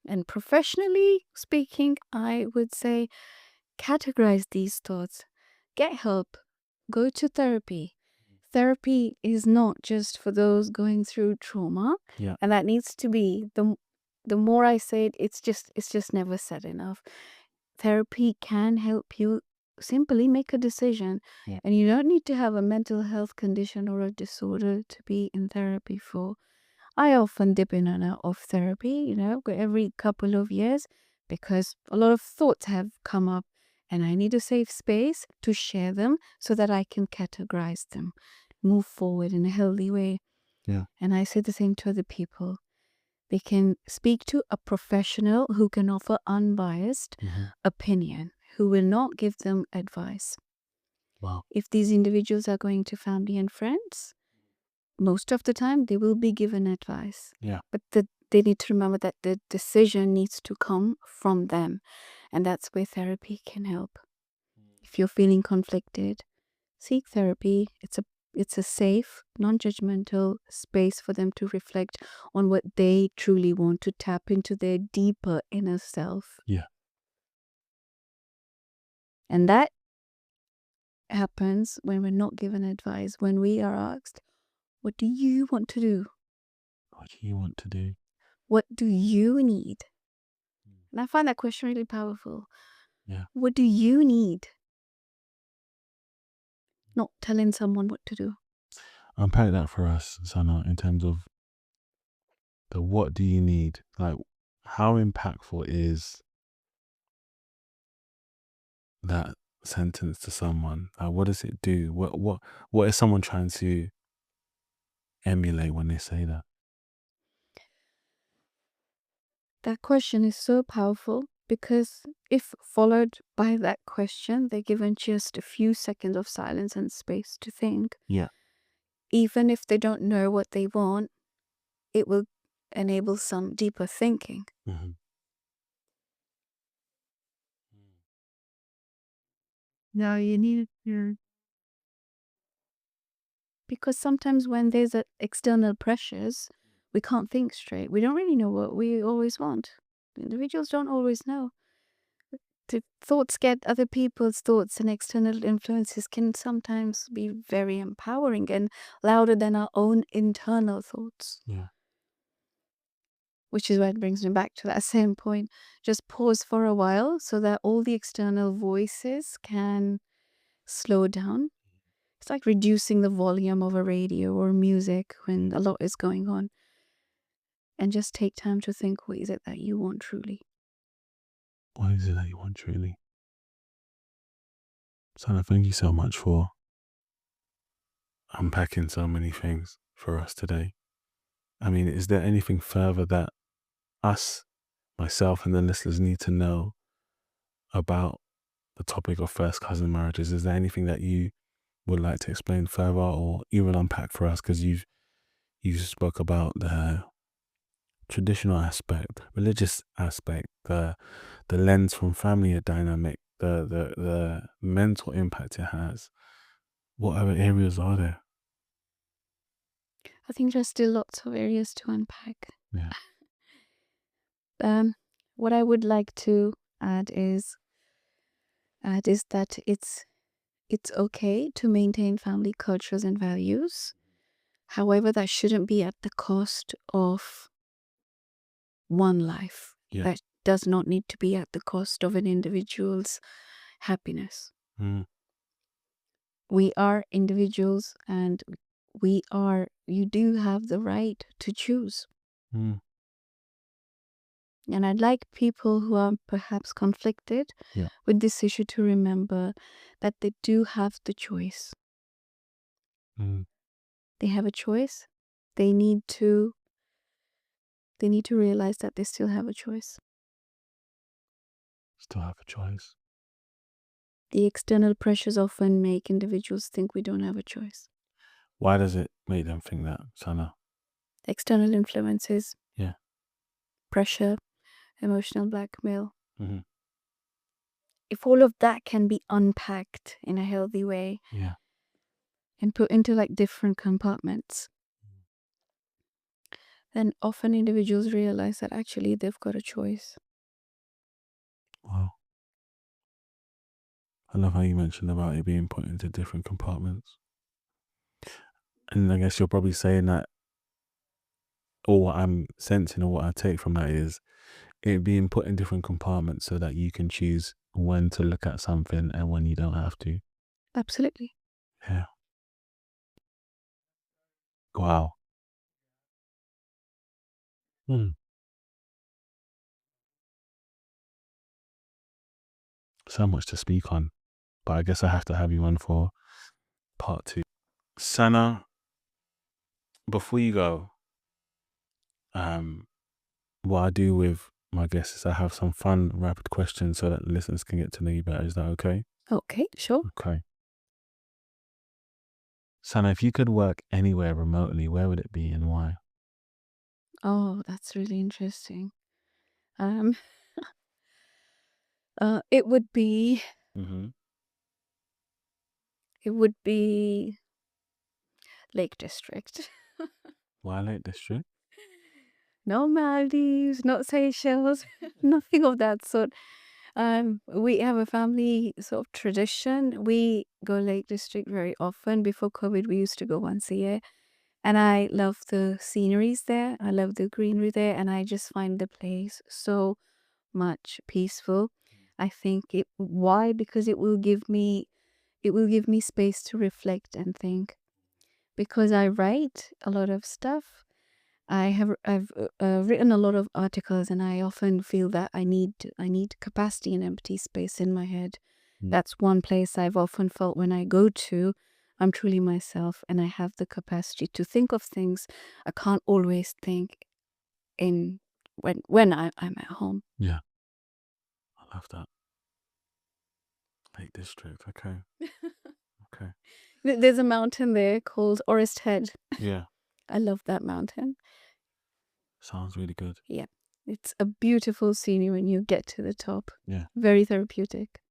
Speaker 2: And professionally speaking, I would say categorize these thoughts. Get help. Go to therapy. Therapy is not just for those going through trauma.
Speaker 1: Yeah.
Speaker 2: And that needs to be the more I say it, it's just never said enough. Therapy can help you simply make a decision.
Speaker 1: Yeah.
Speaker 2: And you don't need to have a mental health condition or a disorder to be in therapy for. I often dip in and out of therapy, every couple of years, because a lot of thoughts have come up and I need a safe space to share them so that I can categorize them, move forward in a healthy way.
Speaker 1: Yeah.
Speaker 2: And I say the same to other people. They can speak to a professional who can offer unbiased opinion, who will not give them advice.
Speaker 1: Wow.
Speaker 2: If these individuals are going to family and friends, most of the time they will be given advice.
Speaker 1: Yeah.
Speaker 2: But they need to remember that the decision needs to come from them. And that's where therapy can help. If you're feeling conflicted, seek therapy. It's a It's a safe, non-judgmental space for them to reflect on what they truly want, to tap into their deeper inner self.
Speaker 1: Yeah.
Speaker 2: And that happens when we're not given advice, when we are asked, what do you want to do?
Speaker 1: What do you want to do?
Speaker 2: What do you need? And I find that question really powerful.
Speaker 1: Yeah.
Speaker 2: What do you need? Not telling someone what to do.
Speaker 1: Unpack that for us, Sana, in terms of the what do you need? Like, how impactful is that sentence to someone? Like, what does it do? What is someone trying to emulate when they say that?
Speaker 2: That question is so powerful because if followed by that question, they're given just a few seconds of silence and space to think.
Speaker 1: Yeah.
Speaker 2: Even if they don't know what they want, it will enable some deeper thinking.
Speaker 1: Mm-hmm.
Speaker 2: No, you need your. Because sometimes when there's external pressures, we can't think straight. We don't really know what we always want. Individuals don't always know. The thoughts get other people's thoughts, and external influences can sometimes be very empowering and louder than our own internal thoughts.
Speaker 1: Yeah.
Speaker 2: Which is why it brings me back to that same point. Just pause for a while so that all the external voices can slow down. It's like reducing the volume of a radio or music when a lot is going on. And just take time to think, what is it that you want truly?
Speaker 1: What is it that you want truly? Sana, thank you so much for unpacking so many things for us today. I mean, is there anything further that us, myself, and the listeners need to know about the topic of first cousin marriages? Is there anything that you would like to explain further or even unpack for us? Because you spoke about the traditional aspect, religious aspect, the lens from family dynamic, the mental impact it has. What other areas are there?
Speaker 2: I think there's still lots of areas to unpack.
Speaker 1: Yeah.
Speaker 2: What I would like to add is that it's okay to maintain family cultures and values. However, that shouldn't be at the cost of one life.
Speaker 1: Yeah.
Speaker 2: That does not need to be at the cost of an individual's happiness.
Speaker 1: Mm.
Speaker 2: We are individuals and you do have the right to choose.
Speaker 1: Mm.
Speaker 2: And I'd like people who are perhaps conflicted
Speaker 1: Yeah.
Speaker 2: with this issue to remember that they do have the choice.
Speaker 1: Mm.
Speaker 2: They have a choice. They need to realize that they still have a choice.
Speaker 1: Still have a choice.
Speaker 2: The external pressures often make individuals think we don't have a choice.
Speaker 1: Why does it make them think that, Sana?
Speaker 2: External influences,
Speaker 1: Yeah.
Speaker 2: pressure, emotional blackmail.
Speaker 1: Mm-hmm.
Speaker 2: If all of that can be unpacked in a healthy way
Speaker 1: Yeah.
Speaker 2: and put into like different compartments, then often individuals realize that actually they've got a choice.
Speaker 1: Wow. I love how you mentioned about it being put into different compartments. And I guess you're probably saying that, or what I'm sensing or what I take from that is it being put in different compartments so that you can choose when to look at something and when you don't have to.
Speaker 2: Absolutely.
Speaker 1: Yeah. Wow. Hmm. So much to speak on, but I guess I have to have you on for part 2. Sana, before you go, what I do with my guests is I have some fun, rapid questions so that the listeners can get to know you better. Is that okay?
Speaker 2: Okay, sure.
Speaker 1: Okay. Sana, if you could work anywhere remotely, where would it be and why?
Speaker 2: Oh, that's really interesting. Um, it would be
Speaker 1: Mm-hmm.
Speaker 2: it would be Lake District.
Speaker 1: Why Lake District?
Speaker 2: No Maldives, not Seychelles, nothing of that sort. We have a family sort of tradition. We go Lake District very often. Before COVID, we used to go once a year. And I love the sceneries there. I love the greenery there. And I just find the place so much peaceful. I think why? Because it will give me space to reflect and think. Because I write a lot of stuff. I've written a lot of articles, and I often feel that I need capacity and empty space in my head.
Speaker 1: Mm.
Speaker 2: That's one place I've often felt when I go to. I'm truly myself, and I have the capacity to think of things I can't always think in when I'm at home.
Speaker 1: Yeah, I love that. Lake District. Okay. Okay.
Speaker 2: There's a mountain there called Orist Head.
Speaker 1: Yeah,
Speaker 2: I love that mountain.
Speaker 1: sounds really good.
Speaker 2: Yeah, it's a beautiful scenery when you get to the top.
Speaker 1: Yeah.
Speaker 2: Very therapeutic.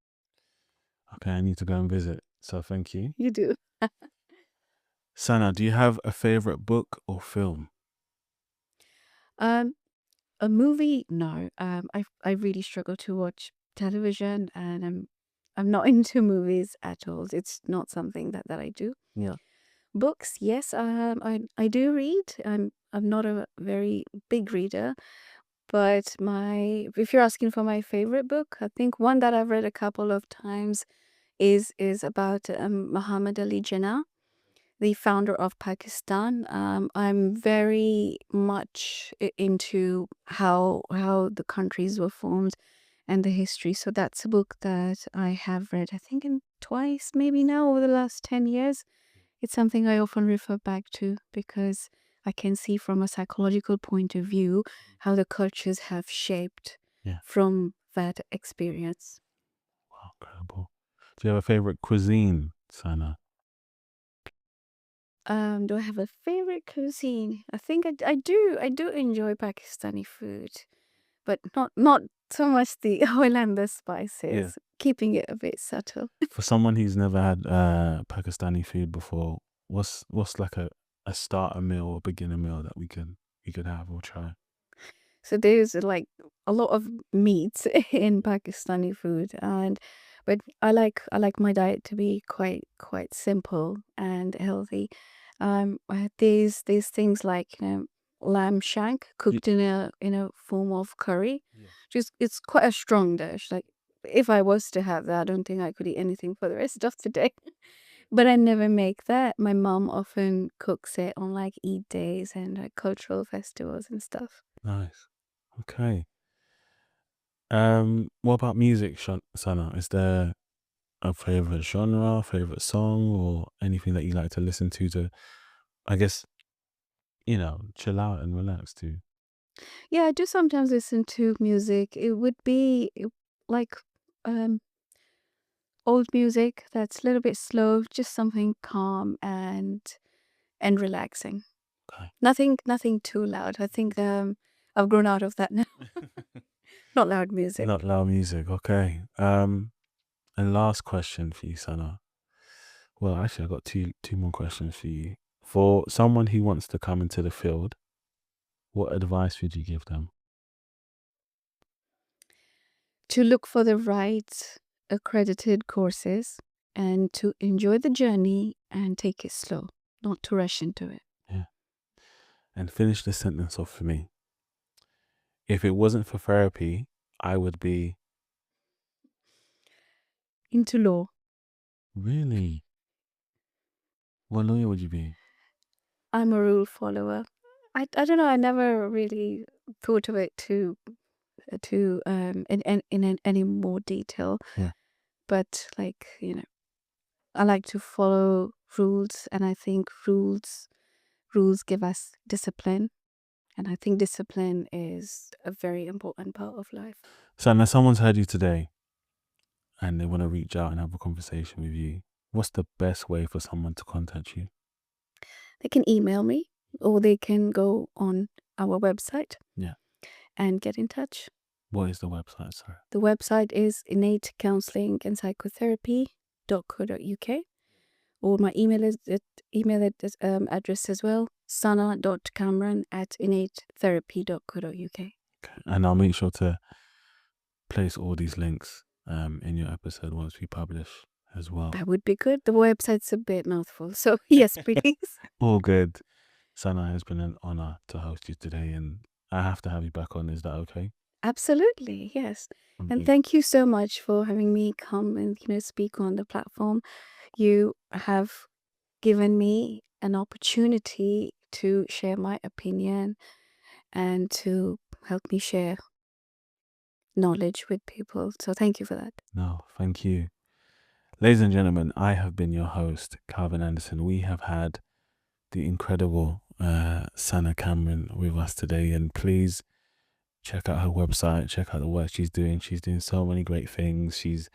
Speaker 1: Okay, I need to go and visit. So thank you.
Speaker 2: You do.
Speaker 1: Sana, do you have a favorite book or film?
Speaker 2: Um, a movie? No. I really struggle to watch television, and I'm not into movies at all. It's not something that I do.
Speaker 1: Yeah.
Speaker 2: Books, yes. I do read. I'm not a very big reader, but if you're asking for my favorite book, I think one that I've read a couple of times is about Muhammad Ali Jinnah, the founder of Pakistan. I'm very much into how the countries were formed and the history. So that's a book that I have read, I think, in twice, maybe now over the last 10 years. It's something I often refer back to because I can see from a psychological point of view how the cultures have shaped
Speaker 1: Yeah.
Speaker 2: from that experience.
Speaker 1: Wow, incredible. Do you have a favorite cuisine, Sana?
Speaker 2: Do I have a favorite cuisine? I think I do enjoy Pakistani food, but not so much the oil and the spices. Keeping it a bit subtle.
Speaker 1: For someone who's never had Pakistani food before, what's like a starter meal or beginner meal that we could have or try?
Speaker 2: So there's like a lot of meats in Pakistani food, but I like my diet to be quite simple and healthy. There's things like lamb shank cooked in a form of curry.
Speaker 1: Yeah.
Speaker 2: Just it's quite a strong dish. Like if I was to have that, I don't think I could eat anything for the rest of the day. But I never make that. My mom often cooks it on like Eid days and cultural festivals and stuff.
Speaker 1: Nice. Okay. What about music, Sana? Is there a favorite genre, favorite song, or anything that you like to listen to, I guess, chill out and relax to?
Speaker 2: Yeah, I do sometimes listen to music. It would be like um old music that's a little bit slow, just something calm and relaxing.
Speaker 1: Okay.
Speaker 2: Nothing too loud. I think I've grown out of that now. Not loud music.
Speaker 1: Not loud music. Okay. And last question for you, Sana. Well, actually, I got two more questions for you. For someone who wants to come into the field, what advice would you give them?
Speaker 2: To look for the right accredited courses and to enjoy the journey and take it slow, not to rush into it.
Speaker 1: Yeah. And finish the sentence off for me. If it wasn't for therapy, I would be.
Speaker 2: Into law.
Speaker 1: Really? What lawyer would you be?
Speaker 2: I'm a rule follower. I don't know. I never really thought of it in any more detail.
Speaker 1: Yeah.
Speaker 2: But I like to follow rules, and I think rules give us discipline, and I think discipline is a very important part of life.
Speaker 1: So now someone's heard you today and they want to reach out and have a conversation with you. What's the best way for someone to contact you?
Speaker 2: They can email me, or they can go on our website.
Speaker 1: Yeah.
Speaker 2: And get in touch.
Speaker 1: What is the website? Sorry.
Speaker 2: The website is innate counselling and psychotherapy.co.uk, or my address as well, sana.kamran@innatetherapy.co.uk.
Speaker 1: And I'll make sure to place all these links in your episode once we publish as well.
Speaker 2: That would be good. The website's a bit mouthful, so yes, please.
Speaker 1: All good. Sana, has been an honor to host you today, and I have to have you back on. Is that okay?
Speaker 2: Absolutely, yes. And
Speaker 1: Okay.
Speaker 2: thank you so much for having me come and speak on the platform. You have given me an opportunity to share my opinion and to help me share knowledge with people. So thank you for that.
Speaker 1: No, thank you. Ladies and gentlemen, I have been your host, Calvin Anderson. We have had the incredible Sana Kamran with us today, and please check out her website, check out the work she's doing. She's doing so many great things. She's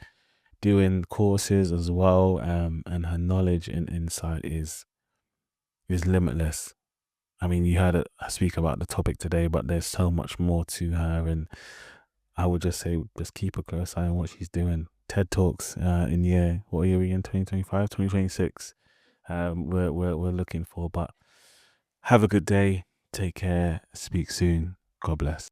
Speaker 1: doing courses as well, and her knowledge and insight is limitless. I mean, you heard her speak about the topic today, but there's so much more to her, and I would just say just keep a close eye on what she's doing. TED Talks in what year are we in? 2025, 2026. We're looking for. But have a good day. Take care. Speak soon. God bless.